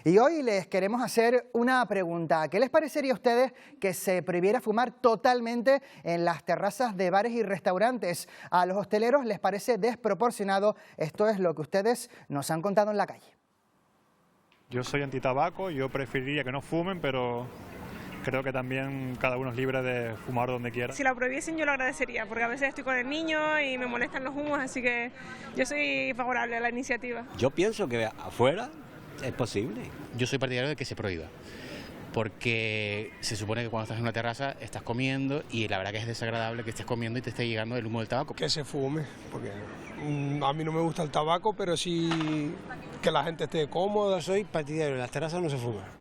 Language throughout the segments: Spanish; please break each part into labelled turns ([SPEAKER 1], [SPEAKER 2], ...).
[SPEAKER 1] Y hoy les queremos hacer una pregunta. ¿Qué les parecería a ustedes que se prohibiera fumar totalmente en las terrazas de bares y restaurantes? A los hosteleros les parece desproporcionado. Esto es lo que ustedes nos han contado en la calle.
[SPEAKER 2] Yo soy antitabaco, yo preferiría que no fumen, pero creo que también cada uno es libre de fumar donde quiera.
[SPEAKER 3] Si la prohibiesen yo lo agradecería, porque a veces estoy con el niño y me molestan los humos, así que yo soy favorable a la iniciativa.
[SPEAKER 4] Yo pienso que afuera es posible.
[SPEAKER 5] Yo soy partidario de que se prohíba, porque se supone que cuando estás en una terraza estás comiendo y la verdad que es desagradable que estés comiendo y te esté llegando el humo del tabaco.
[SPEAKER 6] Que se fume, porque a mí no me gusta el tabaco, pero sí que la gente esté cómoda.
[SPEAKER 4] Soy partidario, en las terrazas no se fuma.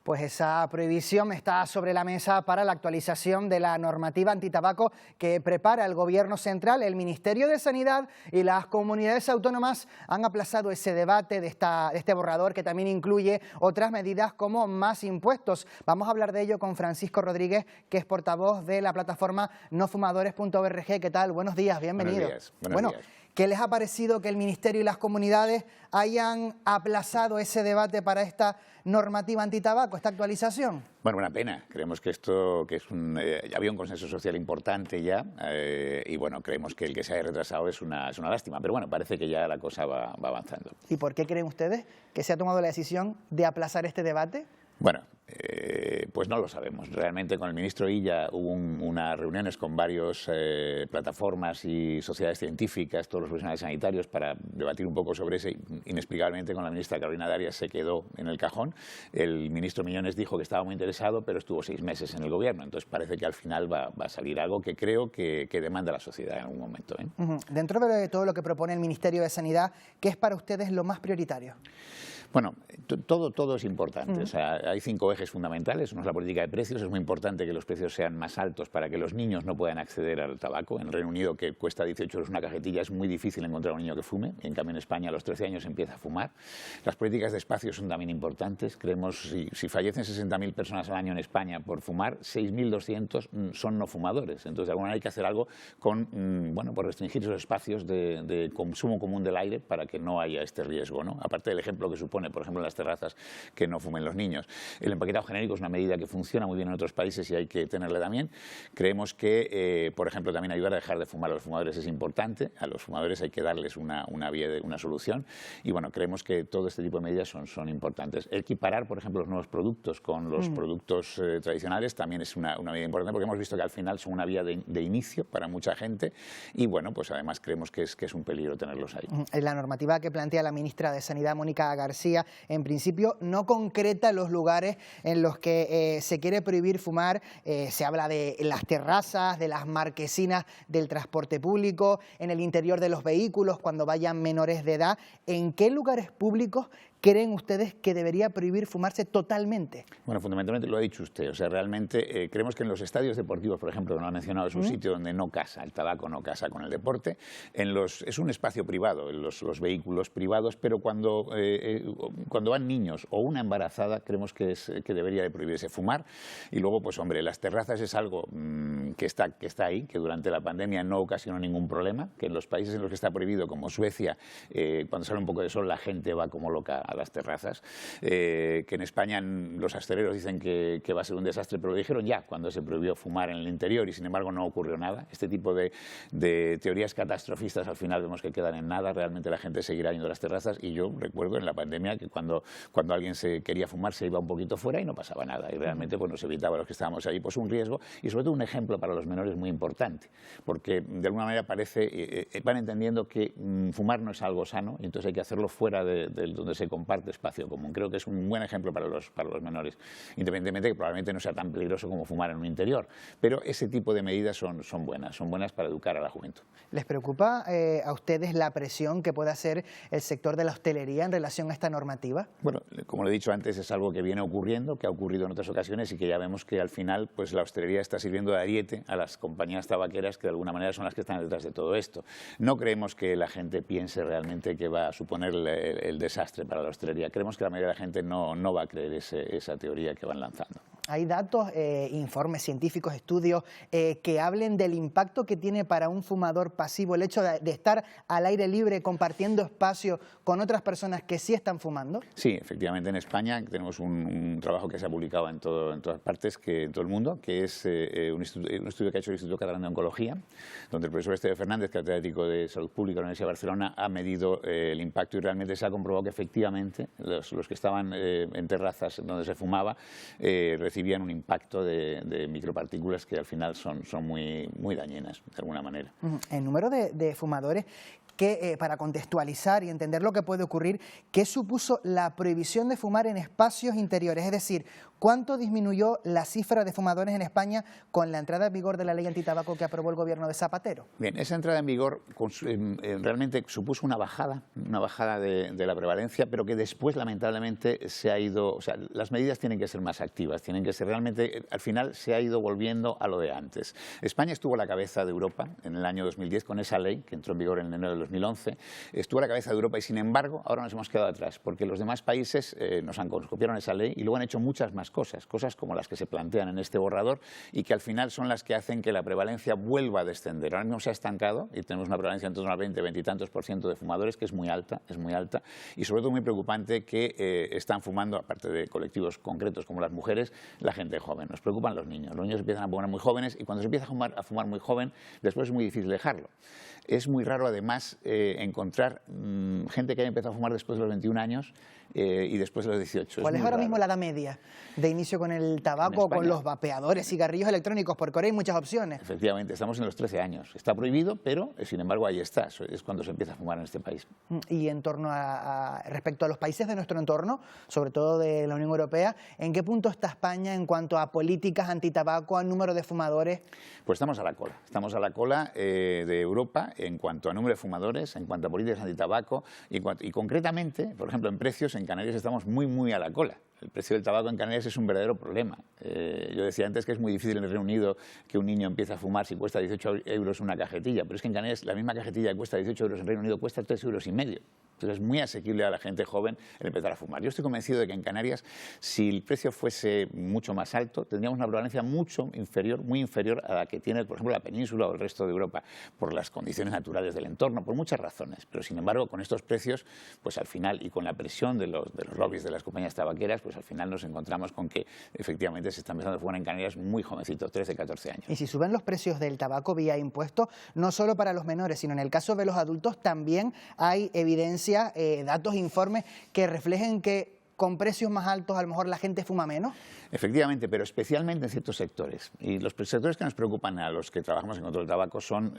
[SPEAKER 1] Pues esa prohibición está sobre la mesa para la actualización de la normativa antitabaco que prepara el Gobierno central. El Ministerio de Sanidad y las comunidades autónomas han aplazado ese debate de este borrador, que también incluye otras medidas como más impuestos. Vamos a hablar de ello con Francisco Rodríguez, que es portavoz de la plataforma nofumadores.org. ¿Qué tal? Buenos días, bienvenido.
[SPEAKER 7] Buenos días.
[SPEAKER 1] ¿Qué les ha parecido que el Ministerio y las comunidades hayan aplazado ese debate para esta normativa antitabaco, esta actualización?
[SPEAKER 7] Bueno, una pena. Creemos que esto había un consenso social importante ya y bueno, creemos que el que se haya retrasado es una lástima. Pero bueno, parece que ya la cosa va avanzando.
[SPEAKER 1] ¿Y por qué creen ustedes que se ha tomado la decisión de aplazar este debate?
[SPEAKER 7] Bueno, pues no lo sabemos. Realmente con el ministro Illa hubo unas reuniones con varias plataformas y sociedades científicas, todos los profesionales sanitarios, para debatir un poco sobre ese. Inexplicablemente con la ministra Carolina Darias se quedó en el cajón. El ministro Miñones dijo que estaba muy interesado, pero estuvo 6 meses en el gobierno. Entonces parece que al final va a salir algo que creo que demanda la sociedad en algún momento.
[SPEAKER 1] Dentro de todo lo que propone el Ministerio de Sanidad, ¿qué es para ustedes lo más prioritario?
[SPEAKER 7] Bueno, todo es importante. O sea, hay 5 ejes fundamentales. Uno es la política de precios. Es muy importante que los precios sean más altos para que los niños no puedan acceder al tabaco. En el Reino Unido, que cuesta 18 euros una cajetilla, es muy difícil encontrar un niño que fume. En cambio, en España a los 13 años empieza a fumar. Las políticas de espacios son también importantes. Creemos, si fallecen 60.000 personas al año en España por fumar, 6.200 son no fumadores. Entonces, de alguna manera hay que hacer algo con, por restringir esos espacios de consumo común del aire para que no haya este riesgo, ¿no? Aparte del ejemplo que supone, por ejemplo, en las terrazas, que no fumen los niños. El empaquetado genérico es una medida que funciona muy bien en otros países y hay que tenerla también. Creemos que, por ejemplo, también ayudar a dejar de fumar a los fumadores es importante. A los fumadores hay que darles una solución. Y bueno, creemos que todo este tipo de medidas son importantes. Equiparar, por ejemplo, los nuevos productos con los productos tradicionales también es una medida importante, porque hemos visto que al final son una vía de inicio para mucha gente y bueno, pues además creemos que es un peligro tenerlos ahí.
[SPEAKER 1] La normativa que plantea la ministra de Sanidad, Mónica García, en principio no concreta los lugares en los que se quiere prohibir fumar. Se habla de las terrazas, de las marquesinas del transporte público, en el interior de los vehículos cuando vayan menores de edad. ¿En qué lugares públicos creen ustedes que debería prohibir fumarse totalmente? Bueno,
[SPEAKER 7] fundamentalmente lo ha dicho usted. O sea, realmente creemos que en los estadios deportivos, por ejemplo, que no lo ha mencionado, es un sitio donde no casa, el tabaco no casa con el deporte. Es un espacio privado, los vehículos privados, pero cuando van niños o una embarazada, creemos que debería de prohibirse fumar. Y luego, pues hombre, las terrazas es algo que está ahí, que durante la pandemia no ocasionó ningún problema, que en los países en los que está prohibido, como Suecia, cuando sale un poco de sol la gente va como loca a las terrazas, que en España los hosteleros dicen que va a ser un desastre, pero lo dijeron ya cuando se prohibió fumar en el interior y sin embargo no ocurrió nada. Este tipo de teorías catastrofistas al final vemos que quedan en nada. Realmente la gente seguirá yendo a las terrazas y yo recuerdo en la pandemia que cuando alguien se quería fumar se iba un poquito fuera y no pasaba nada y realmente pues nos evitaba a los que estábamos ahí pues un riesgo y sobre todo un ejemplo para los menores muy importante, porque de alguna manera van entendiendo que fumar no es algo sano y entonces hay que hacerlo fuera de donde se comparte espacio común. Creo que es un buen ejemplo para los menores, independientemente de que probablemente no sea tan peligroso como fumar en un interior, pero ese tipo de medidas son buenas para educar a la juventud.
[SPEAKER 1] ¿Les preocupa a ustedes la presión que puede hacer el sector de la hostelería en relación a esta normativa?
[SPEAKER 7] Bueno, como lo he dicho antes, es algo que viene ocurriendo, que ha ocurrido en otras ocasiones y que ya vemos que al final pues la hostelería está sirviendo de ariete a las compañías tabaqueras que de alguna manera son las que están detrás de todo esto. No creemos que la gente piense realmente que va a suponer el desastre para la hostelería. Creemos que la mayoría de la gente no va a creer esa teoría que van lanzando.
[SPEAKER 1] ¿Hay datos, informes científicos, estudios que hablen del impacto que tiene para un fumador pasivo el hecho de estar al aire libre compartiendo espacio con otras personas que sí están fumando?
[SPEAKER 7] Sí, efectivamente en España tenemos un trabajo que se ha publicado en todas partes, en todo el mundo, que es un estudio que ha hecho el Instituto Catalán de Oncología, donde el profesor Esteve Fernández, catedrático de Salud Pública de la Universidad de Barcelona, ha medido el impacto y realmente se ha comprobado que efectivamente los que estaban en terrazas donde se fumaba recibían un impacto de micropartículas que al final son muy dañinas, de alguna manera.
[SPEAKER 1] El número de fumadores que, para contextualizar y entender lo que puede ocurrir, ¿qué supuso la prohibición de fumar en espacios interiores? Es decir, ¿cuánto disminuyó la cifra de fumadores en España con la entrada en vigor de la ley antitabaco que aprobó el gobierno de Zapatero?
[SPEAKER 7] Bien, esa entrada en vigor realmente supuso una bajada de la prevalencia, pero que después lamentablemente se ha ido, o sea, las medidas tienen que ser más activas, tienen que ser realmente, al final se ha ido volviendo a lo de antes. España estuvo a la cabeza de Europa en el año 2010 con esa ley que entró en vigor en enero de 2011, estuvo a la cabeza de Europa y sin embargo ahora nos hemos quedado atrás porque los demás países copiaron esa ley y luego han hecho muchas más cosas como las que se plantean en este borrador y que al final son las que hacen que la prevalencia vuelva a descender. Ahora mismo se ha estancado y tenemos una prevalencia en torno al 20 y tantos % de fumadores, que es muy alta y sobre todo muy preocupante que están fumando, aparte de colectivos concretos como las mujeres, la gente joven. Nos preocupan los niños empiezan a fumar muy jóvenes y cuando se empieza a fumar muy joven después es muy difícil dejarlo. Es muy raro además encontrar gente que haya empezado a fumar después de los 21 años y después de los 18.
[SPEAKER 1] ¿Cuál es ahora mismo la edad media de inicio con el tabaco, con los vapeadores, cigarrillos electrónicos? Porque ahora hay muchas opciones.
[SPEAKER 7] Efectivamente, estamos en los 13 años. Está prohibido, pero sin embargo ahí está. Es cuando se empieza a fumar en este país.
[SPEAKER 1] Y en torno respecto a los países de nuestro entorno, sobre todo de la Unión Europea, ¿en qué punto está España en cuanto a políticas antitabaco, a número de fumadores?
[SPEAKER 7] Pues estamos a la cola. Estamos a la cola de Europa en cuanto a número de fumadores, en cuanto a políticas antitabaco y concretamente, por ejemplo, en precios, en Canarias estamos muy a la cola. El precio del tabaco en Canarias es un verdadero problema. Yo decía antes que es muy difícil en el Reino Unido que un niño empiece a fumar si cuesta 18 euros una cajetilla, pero es que en Canarias la misma cajetilla que cuesta 18 euros en Reino Unido cuesta 3,5 euros. Entonces es muy asequible a la gente joven el empezar a fumar. Yo estoy convencido de que en Canarias, si el precio fuese mucho más alto, tendríamos una prevalencia muy inferior a la que tiene, por ejemplo, la península o el resto de Europa, por las condiciones naturales del entorno, por muchas razones. Pero sin embargo, con estos precios, pues al final, y con la presión de los lobbies de las compañías tabaqueras, pues al final nos encontramos con que efectivamente se está empezando a fumar en Canarias muy jovencitos, 13, 14 años.
[SPEAKER 1] Y si suben los precios del tabaco vía impuestos, no solo para los menores, sino en el caso de los adultos también hay evidencia, datos, informes que reflejen que con precios más altos a lo mejor la gente fuma menos.
[SPEAKER 7] Efectivamente, pero especialmente en ciertos sectores. Y los sectores que nos preocupan a los que trabajamos en control del tabaco son,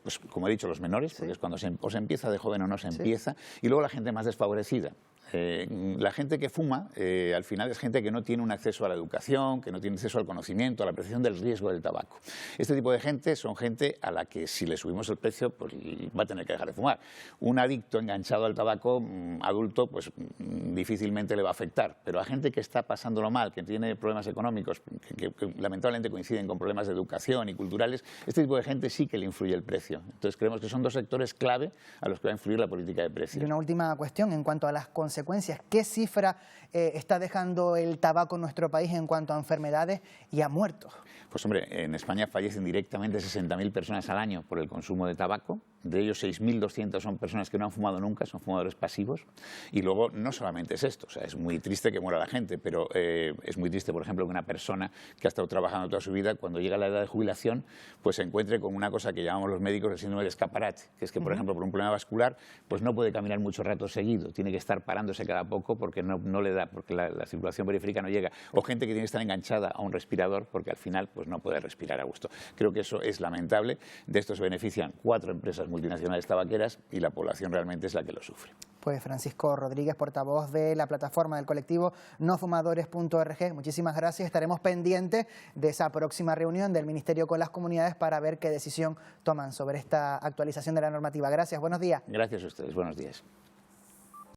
[SPEAKER 7] pues, como he dicho, los menores, porque es cuando o se empieza de joven o no se empieza, y luego la gente más desfavorecida. La gente que fuma, al final es gente que no tiene un acceso a la educación, que no tiene acceso al conocimiento, a la percepción del riesgo del tabaco. Este tipo de gente son gente a la que si le subimos el precio, pues va a tener que dejar de fumar. Un adicto enganchado al tabaco adulto, pues difícilmente le va a afectar, pero a gente que está pasándolo mal, que tiene problemas económicos, que lamentablemente coinciden con problemas de educación y culturales, este tipo de gente sí que le influye el precio. Entonces creemos que son dos sectores clave a los que va a influir la política de precios.
[SPEAKER 1] Y una última cuestión en cuanto a las consecuencias. ¿Qué cifra está dejando el tabaco en nuestro país en cuanto a enfermedades y a muertos?
[SPEAKER 7] Pues hombre, en España fallecen directamente 60.000 personas al año por el consumo de tabaco. De ellos 6.200 son personas que no han fumado nunca, son fumadores pasivos. Y luego no solamente es esto, o sea, es muy triste que muera la gente, pero es muy triste, por ejemplo, que una persona que ha estado trabajando toda su vida, cuando llega a la edad de jubilación, pues se encuentre con una cosa que llamamos los médicos el síndrome de escaparate, que es que, por ejemplo, por un problema vascular, pues no puede caminar mucho rato seguido, tiene que estar parándose cada poco porque no le da, porque la circulación periférica no llega. O gente que tiene que estar enganchada a un respirador porque al final pues no puede respirar a gusto. Creo que eso es lamentable. De esto se benefician 4 empresas multinacionales tabaqueras y la población realmente es la que lo sufre.
[SPEAKER 1] Pues Francisco Rodríguez, portavoz de la plataforma del colectivo nofumadores.org, muchísimas gracias. Estaremos pendientes de esa próxima reunión del Ministerio con las comunidades para ver qué decisión toman sobre esta actualización de la normativa. Gracias, buenos días.
[SPEAKER 7] Gracias a ustedes, buenos días.